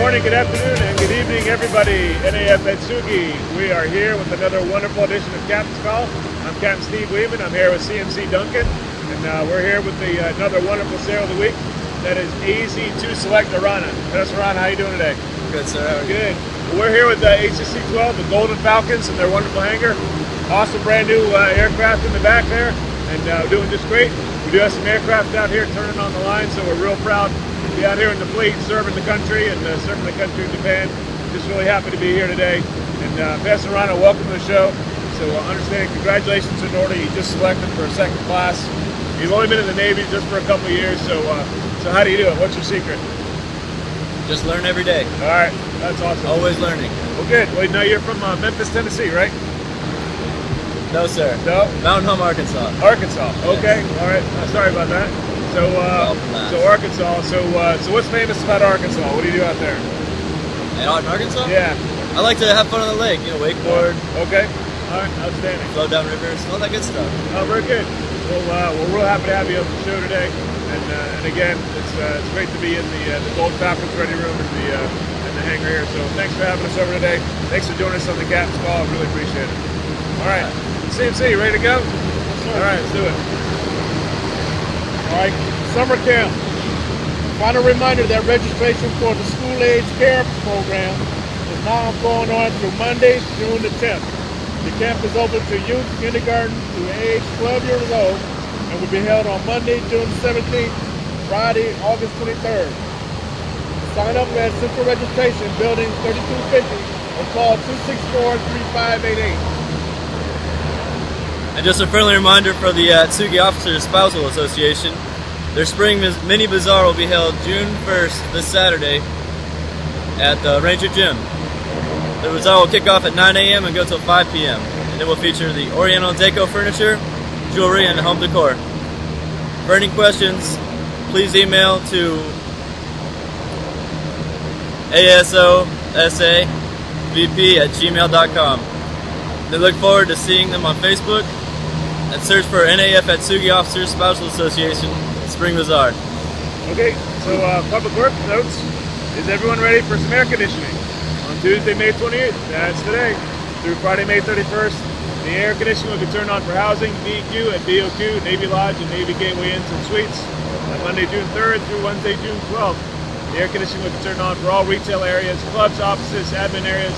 morning, good afternoon, and good evening, everybody. NAF Atsugi. We are here with another wonderful edition of Captain's Call. I'm Captain Steve Weeman. I'm here with CMC Duncan, and we're here with another wonderful sailor of the week. That is AZ2 Select Arana. Professor Arana, how are you doing today? Good, sir. How are you? Good. Well, we're here with HSC-12, the Golden Falcons, and their wonderful hangar. Awesome brand new aircraft in the back there, and doing just great. We do have some aircraft out here turning on the line, so we're real proud to be out here in the fleet, serving the country and serving the country in Japan. Just really happy to be here today. And Professor Arana, welcome to the show. So understand, congratulations in order. You just selected for a second class. You've only been in the Navy just for a couple of years, so how do you do it? What's your secret? Just learn every day. All right, that's awesome. Always learning. Well, good. Well, now you're from Memphis, Tennessee, right? No, sir. No? Mountain Home, Arkansas. Arkansas. Okay. Yes. All right. Sorry about that. So Arkansas. So what's famous about Arkansas? What do you do out there? And out in Arkansas? Yeah. I like to have fun on the lake. You know, wakeboard. Okay. All right. Outstanding. Float down rivers. All that good stuff. Oh, very good. Well, we're real happy to have you on the show today. And again, it's great to be in the Gold Falcons ready room in the hangar here. So thanks for having us over today. Thanks for joining us on the Captain's Call. I really appreciate it. All right. CMC, ready to go? All right, let's do it. All right, summer camp. Final reminder that registration for the school-age care program is now going on through Monday, June the 10th. The camp is open to youth, kindergarten through age 12 years old and will be held on Monday, June 17th, Friday, August 23rd. Sign up at Central Registration, Building 3250, or call 264-3588. And just a friendly reminder for the Atsugi Officers Spousal Association, their spring mini bazaar will be held June 1st, this Saturday, at the Ranger Gym. The bazaar will kick off at 9 a.m. and go till 5 p.m. And it will feature the Oriental Deco furniture, jewelry, and home decor. For any questions, please email to asosavp@gmail.com. They look forward to seeing them on Facebook and search for NAF Atsugi Officers Spousal Association Spring Bazaar. Okay, so Public Works notes. Is everyone ready for some air conditioning? On Tuesday, May 28th, that's today, through Friday, May 31st, the air conditioning will be turned on for housing, BQ and BOQ, Navy Lodge and Navy Gateway Inns and Suites. On Monday, June 3rd through Wednesday, June 12th, the air conditioning will be turned on for all retail areas, clubs, offices, admin areas,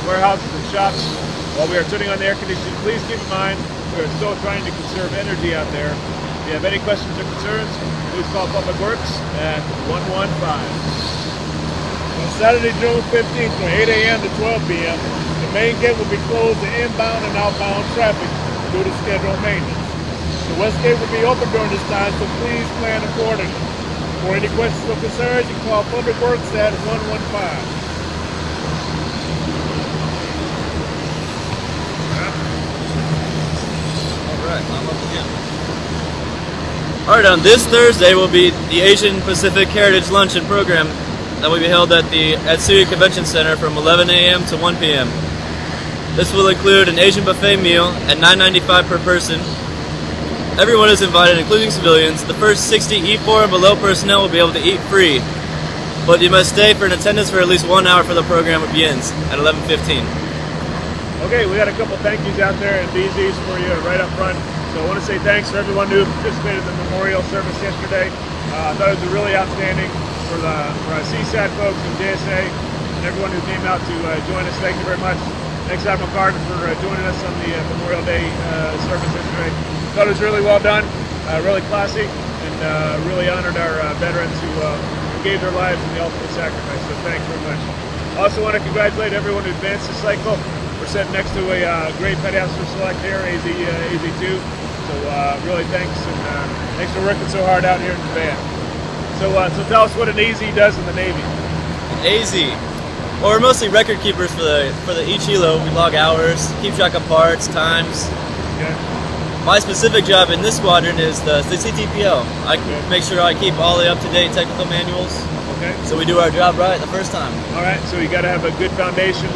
warehouses, and shops. While we are turning on the air conditioning, please keep in mind we are still trying to conserve energy out there. If you have any questions or concerns, please call Public Works at 115. On Saturday, June 15th from 8 a.m. to 12 p.m., the main gate will be closed to inbound and outbound traffic due to scheduled maintenance. The west gate will be open during this time, so please plan accordingly. For any questions or concerns, you can call Public Works at 115. I'm up again. Alright, on this Thursday will be the Asian Pacific Heritage Luncheon program that will be held at the Atsugi Convention Center from 11 a.m. to 1 p.m. This will include an Asian buffet meal at $9.95 per person. Everyone is invited, including civilians. The first 60 E4 and below personnel will be able to eat free, but you must stay for an attendance for at least 1 hour for the program begins at 11:15. Okay, we got a couple thank yous out there and DZs for you right up front. So I want to say thanks for everyone who participated in the memorial service yesterday. I thought it was really outstanding for our CSAT folks and JSA and everyone who came out to join us. Thank you very much. Thanks Admiral Carter for joining us on the Memorial Day service yesterday. Thought it was really well done, really classy, and really honored our veterans who gave their lives in the ultimate sacrifice. So thanks very much. I also want to congratulate everyone who advanced this cycle. We're sitting next to a great Petty Officer Select here, AZ2. So really thanks, and thanks for working so hard out here in Japan. So tell us what an AZ does in the Navy. An AZ, well, we're mostly record keepers for the each helo. We log hours, keep track of parts, times. Okay. My specific job in this squadron is the CTPO. I make sure I keep all the up-to-date technical manuals. Okay. So we do our job right the first time. All right. So you got to have a good foundation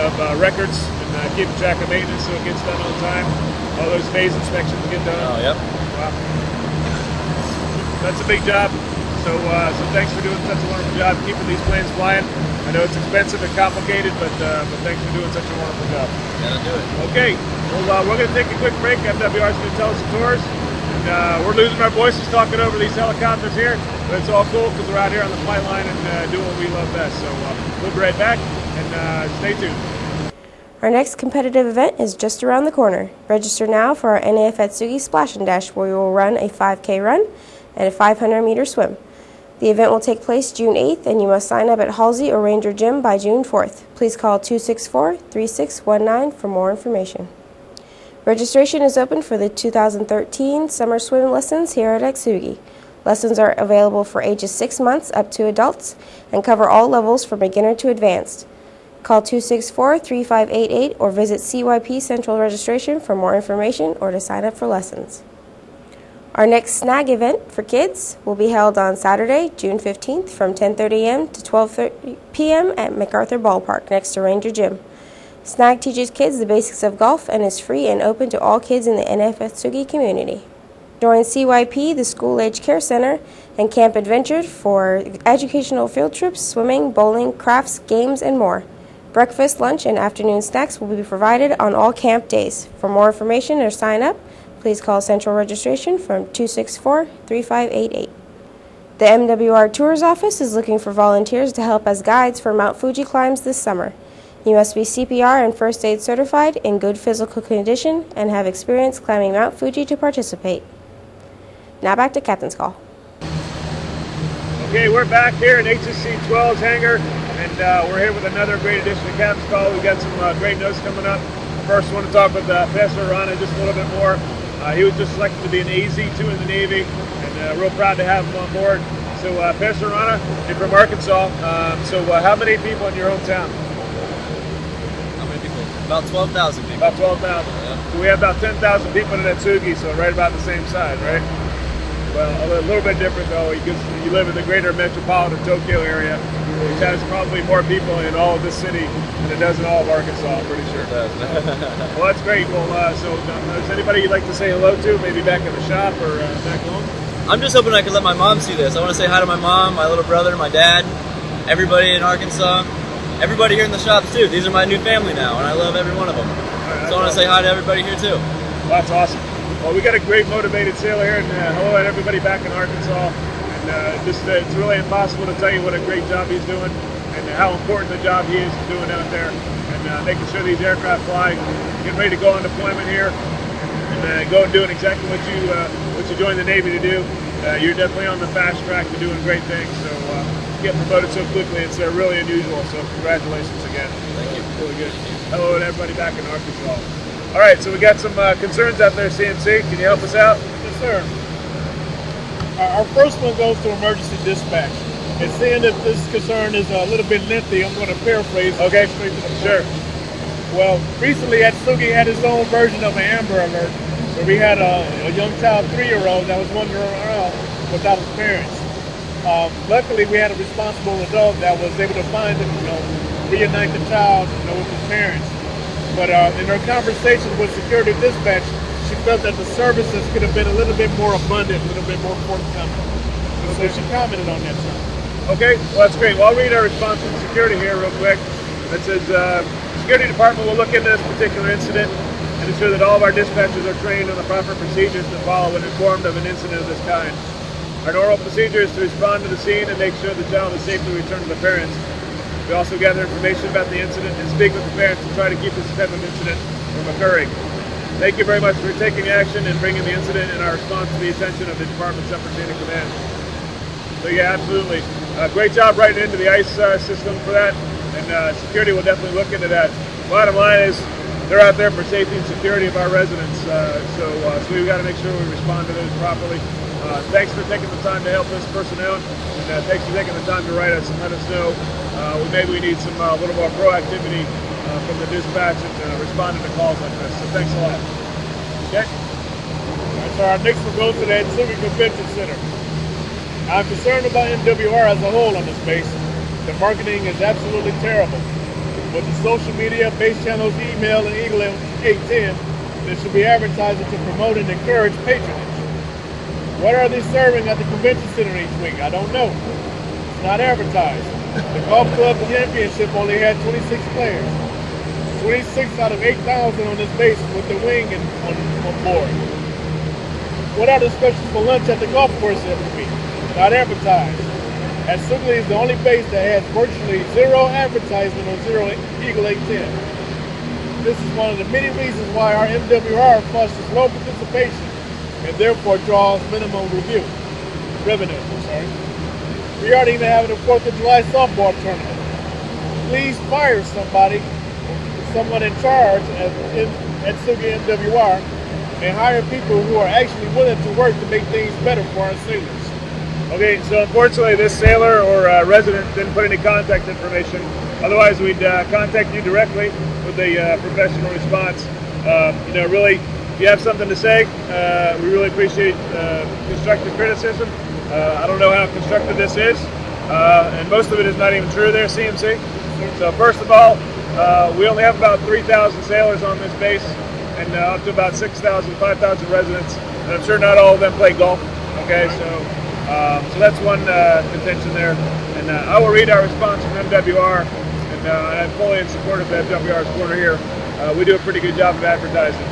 of records and keeping track of maintenance so it gets done on time. All those phase inspections get done. Oh, yep. Wow. That's a big job. So thanks for doing such a wonderful job keeping these planes flying. I know it's expensive and complicated, but thanks for doing such a wonderful job. Gotta do it. Okay, well, we're going to take a quick break. MWR's going to tell us some tours. And we're losing our voices talking over these helicopters here, but it's all cool because we're out here on the flight line and doing what we love best. So we'll be right back, and stay tuned. Our next competitive event is just around the corner. Register now for our NAF Atsugi Splash and Dash, where we will run a 5K run and a 500-meter swim. The event will take place June 8th, and you must sign up at Halsey or Ranger Gym by June 4th. Please call 264-3619 for more information. Registration is open for the 2013 summer swim lessons here at Atsugi. Lessons are available for ages 6 months up to adults and cover all levels from beginner to advanced. Call 264-3588 or visit CYP Central Registration for more information or to sign up for lessons. Our next snag event for kids will be held on Saturday, June 15th from 10:30 a.m. to 12:30 p.m. at MacArthur Ballpark next to Ranger Gym. Snag teaches kids the basics of golf and is free and open to all kids in the NAF Atsugi community. Join CYP, the School Age Care Center, and Camp Adventure for educational field trips, swimming, bowling, crafts, games, and more. Breakfast, lunch, and afternoon snacks will be provided on all camp days. For more information or sign up, please call Central Registration from 264-3588. The MWR Tours Office is looking for volunteers to help as guides for Mount Fuji climbs this summer. You must be CPR and first aid certified, in good physical condition, and have experience climbing Mount Fuji to participate. Now back to Captain's Call. Okay, we're back here in HSC 12's hangar, and we're here with another great edition of Captain's Call. We've got some great notes coming up. First, I want to talk with Pastor Arana just a little bit more. He was just selected to be an AZ2 in the Navy, and real proud to have him on board. So, Pastor Arana, you're from Arkansas. How many people in your hometown? How many people? About 12,000 people. About 12,000. Yeah. So we have about 10,000 people in Atsugi, so right about the same side, right? Well, a little bit different though, because you live in the greater metropolitan Tokyo area, which has probably more people in all of this city than it does in all of Arkansas, I'm pretty sure. Well, that's great. Well, is anybody you'd like to say hello to, maybe back in the shop or back home? I'm just hoping I can let my mom see this. I want to say hi to my mom, my little brother, my dad, everybody in Arkansas, everybody here in the shops too. These are my new family now, and I love every one of them. Right, So I want to say hi to everybody here too. Well, that's awesome. Well, we got a great motivated sailor here, and hello to everybody back in Arkansas. And it's really impossible to tell you what a great job he's doing and how important the job he is doing out there, and making sure these aircraft fly. Getting ready to go on deployment here, and go and doing exactly what you joined the Navy to do. You're definitely on the fast track to doing great things. So getting promoted so quickly, it's really unusual. So congratulations again. Thank you. Really good. Hello to everybody back in Arkansas. All right, so we got some concerns out there, CMC. Can you help us out? Yes, sir. Our first one goes to emergency dispatch. And seeing that this concern is a little bit lengthy, I'm going to paraphrase. Okay, Straight to the point. sure. Well, recently Atsugi had his own version of an Amber Alert, where we had a young child, 3-year-old, that was wandering around without his parents. Luckily, we had a responsible adult that was able to find him, reunite the child, with his parents. But in her conversation with security dispatch, she felt that the services could have been a little bit more abundant, a little bit more forthcoming. So she commented on that, sir. Okay, well that's great. Well, I'll read our response from security here real quick. It says, Security Department will look into this particular incident and ensure that all of our dispatchers are trained on the proper procedures to follow when informed of an incident of this kind. Our normal procedure is to respond to the scene and make sure the child is safely returned to the parents. We also gather information about the incident and speak with the parents to try to keep this type of incident from occurring. Thank you very much for taking action and bringing the incident and our response to the attention of the department's upper chain of command. So yeah, absolutely. Great job writing into the ICE system for that, and security will definitely look into that. Bottom line is, they're out there for safety and security of our residents, so we've got to make sure we respond to those properly. Thanks for taking the time to help this person out, and thanks for taking the time to write us and let us know. Maybe we need some a little more proactivity from the dispatch and responding to calls like this. So thanks a lot. Okay. All right, so our next one goes to the Atsugi Convention Center. I'm concerned about MWR as a whole on this base. The marketing is absolutely terrible. With the social media, base channels, email, and Eagle 810, there should be advertising to promote and encourage patronage. What are they serving at the convention center each week? I don't know. It's not advertised. The golf club championship only had 26 players. 26 out of 8,000 on this base with the wing on board. What are the specials for lunch at the golf course every week? Not advertised. Atsugi is the only base that has virtually zero advertisement on Zero Eagle 810. This is one of the many reasons why our MWR fosters low participation and therefore draws minimum revenue. We aren't even having a 4th of July softball tournament. Please fire someone in charge at Atsugi MWR, and hire people who are actually willing to work to make things better for our sailors. Okay, so unfortunately this sailor or resident didn't put any contact information. Otherwise we'd contact you directly with a professional response. Really, if you have something to say, we really appreciate constructive criticism. I don't know how constructive this is, and most of it is not even true there, CMC. So first of all, we only have about 3,000 sailors on this base, and up to about 6,000, 5,000 residents, and I'm sure not all of them play golf. Okay, so that's one contention there, and I will read our response from MWR, and I'm fully in support of the MWR's corner here. We do a pretty good job of advertising.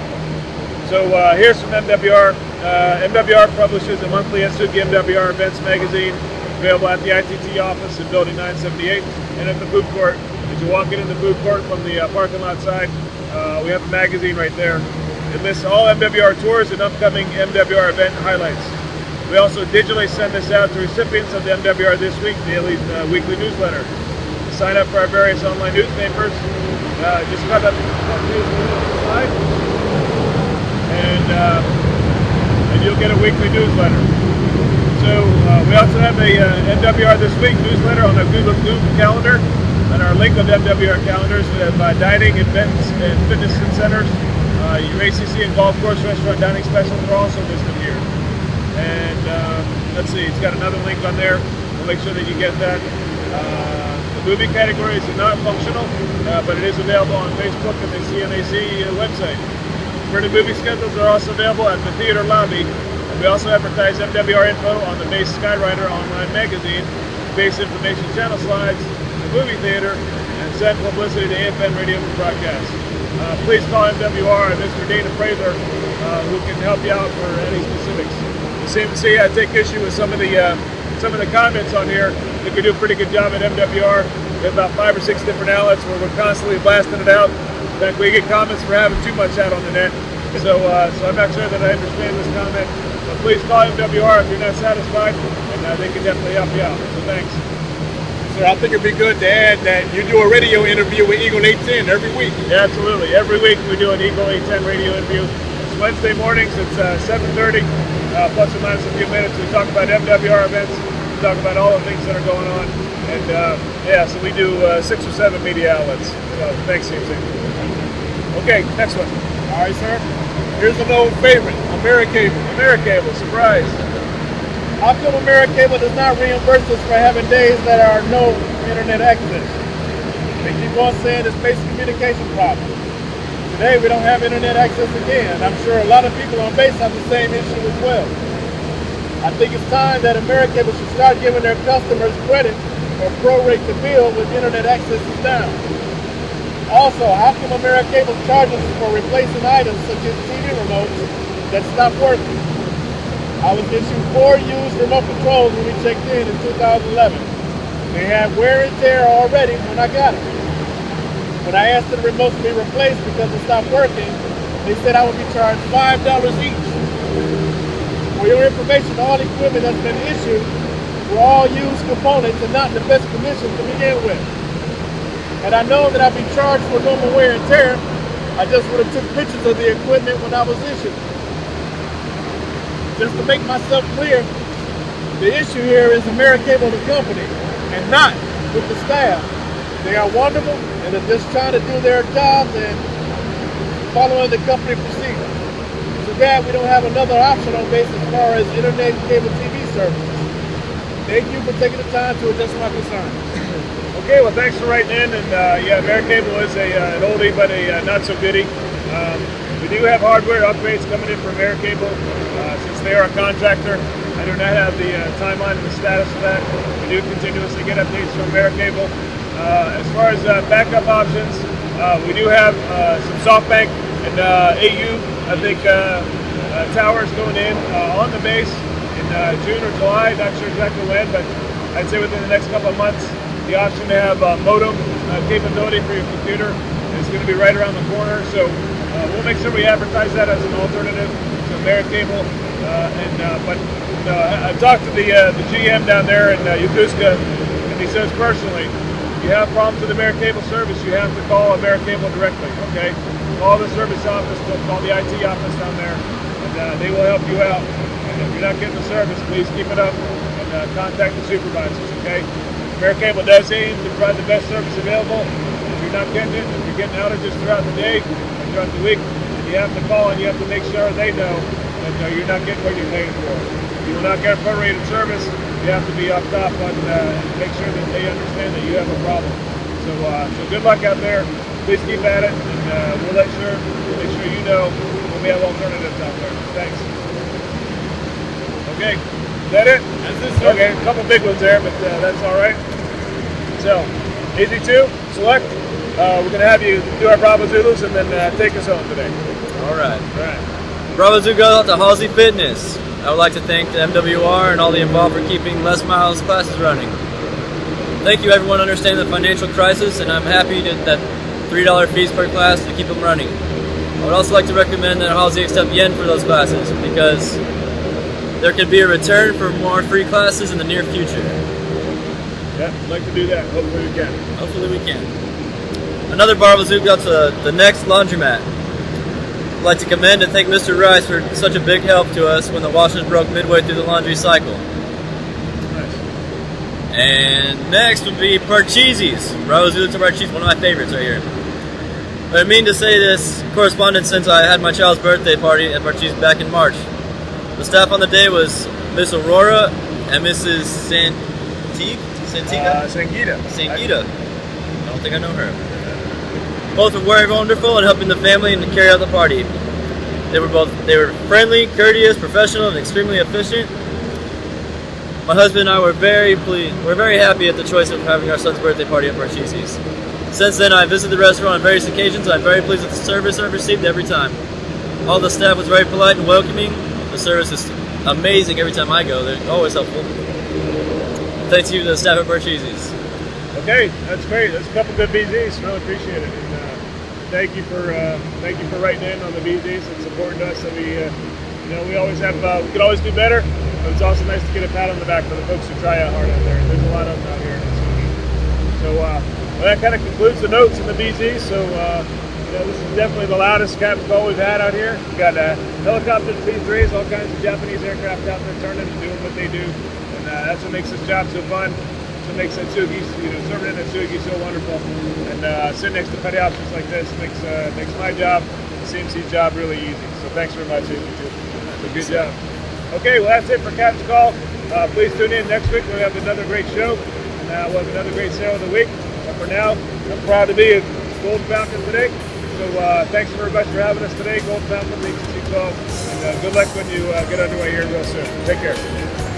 So here's from MWR. MWR publishes a monthly Atsugi MWR events magazine, available at the ITT office in Building 978 and at the food court. As you walk into the food court from the parking lot side, we have a magazine right there. It lists all MWR tours and upcoming MWR event highlights. We also digitally send this out to recipients of the MWR This Week daily weekly newsletter. Sign up for our various online newspapers. Just got that slide, and you'll get a weekly newsletter. So we also have a MWR This Week newsletter on the Google Calendar. On our link of MWR calendars, we have dining, events, and fitness centers. Your ACC and golf course restaurant dining specials are also listed here. And let's see, it's got another link on there. We'll make sure that you get that. The movie categories are not functional, but it is available on Facebook and the CNAC website. Printed movie schedules are also available at the theater lobby. And we also advertise MWR info on the Base Skyrider online magazine, base information channel slides, the movie theater, and send publicity to AFN radio broadcast. Please call MWR and Mr. Dana Prather, who can help you out for any specifics. You seem to see I take issue with some of the comments on here. I think we do a pretty good job at MWR. We have about 5 or 6 different outlets where we're constantly blasting it out. In fact, we get comments for having too much out on the net. So I'm not sure that I understand this comment. But please call MWR if you're not satisfied, and they can definitely help you out. So thanks. Sir, I think it'd be good to add that you do a radio interview with Eagle 810 every week. Yeah, absolutely. Every week we do an Eagle 810 radio interview. It's Wednesday mornings. It's 7:30, plus or minus a few minutes. We talk about MWR events. We talk about all the things that are going on. And so we do 6 or 7 media outlets. So thanks, CMC. Okay, next one. All right, sir. Here's an old favorite, Americable. Americable, surprise. How come Americable does not reimburse us for having days that are no internet access? They keep on saying it's basic communication problem. Today we don't have internet access again. I'm sure a lot of people on base have the same issue as well. I think it's time that Americable should start giving their customers credit or prorate the bill when internet access is down. Also, how come Americable charges for replacing items such as TV remotes that stop working? I was issued 4 used remote controls when we checked in 2011. They had wear and tear already when I got it. When I asked the remotes to be replaced because it stopped working, they said I would be charged $5 each. For your information, all equipment that's been issued were all used components and not in the best condition to begin with. Had I known that I'd be charged for normal wear and tear, I just would have took pictures of the equipment when I was issued. Just to make myself clear, the issue here is Americable, the company, and not with the staff. They are wonderful, and they're just trying to do their jobs and following the company procedure. Too bad we don't have another option on base as far as internet and cable TV services. Thank you for taking the time to address my concerns. Okay, well, thanks for writing in. And Americable is an oldie, but a not so goodie. We do have hardware upgrades coming in from Americable since they are a contractor. I do not have the timeline and the status of that. We do continuously get updates from Americable. As far as backup options, we do have some SoftBank and AU, I think, towers going in on the base in June or July. Not sure exactly when, but I'd say within the next couple of months. The option to have modem capability for your computer is going to be right around the corner. So we'll make sure we advertise that as an alternative to Americable. But I talked to the GM down there in Yokosuka, and he says personally, if you have problems with Americable service, you have to call Americable directly. Okay, call the service office, call the IT office down there, and they will help you out. And if you're not getting the service, please keep it up and contact the supervisors. Okay. Americable does aim to provide the best service available. If you're not getting it, if you're getting outages throughout the day or throughout the week, you have to call and you have to make sure they know that you're not getting what you're paying for. You will not get a prorated service. You have to be up top on make sure that they understand that you have a problem. So good luck out there. Please keep at it, and we'll make sure you know when we have alternatives out there. Thanks. Okay. Is that it? That's it. Okay, a couple big ones there, but that's all right. So, easy two, select. We're going to have you do our Bravo Zulus and then take us home today. All right. All right. Bravo Zulu goes out to Halsey Fitness. I would like to thank the MWR and all the involved for keeping Les Miles classes running. Thank you everyone understanding the financial crisis, and I'm happy that $3 fees per class to keep them running. I would also like to recommend that Halsey accept yen for those classes because there could be a return for more free classes in the near future. Yeah, I'd like to do that. Hopefully we can. Hopefully we can. Another Bravo Zoo got to the next laundromat. I'd like to commend and thank Mr. Rice for such a big help to us when the washers broke midway through the laundry cycle. Nice. And next would be Parcheesi's. Bravo Zoo to Parcheesi's, one of my favorites right here. I mean to say this correspondence since I had my child's birthday party at Parcheesi's back in March. The staff on the day was Miss Aurora and Mrs. Sangita? Sangita. I don't think I know her. Both were very wonderful in helping the family and to carry out the party. They were friendly, courteous, professional, and extremely efficient. My husband and I were very pleased. We're very happy at the choice of having our son's birthday party at Parcheesi's. Since then, I visited the restaurant on various occasions. I'm very pleased with the service I've received every time. All the staff was very polite and welcoming. The service is amazing every time I go. They're always helpful. Thanks to the staff at Parcheesi's. Okay, that's great. That's a couple good BZs. Really appreciate it. And thank you for writing in on the BZs and supporting us. And we always have we could always do better. But it's also nice to get a pat on the back for the folks who try out hard out there. There's a lot of them out here. So well, that kind of concludes the notes in the BZs. So. This is definitely the loudest captain's call we've had out here. We've got helicopters, P-3s, all kinds of Japanese aircraft out there turning and doing what they do. And that's what makes this job so fun. That's what makes Atsugi, serving in Atsugi so wonderful. And sitting next to petty officers like this makes my job, the CMC job, really easy. So thanks very much, so good job. Okay, well that's it for Captain's Call. Please tune in next week. We'll have another great show. And we'll have another great sail of the week. But for now, I'm proud to be a Gold Falcon today. So thanks very much for having us today, Gold Falcon, HC 12, and good luck when you get underway here real soon. Take care.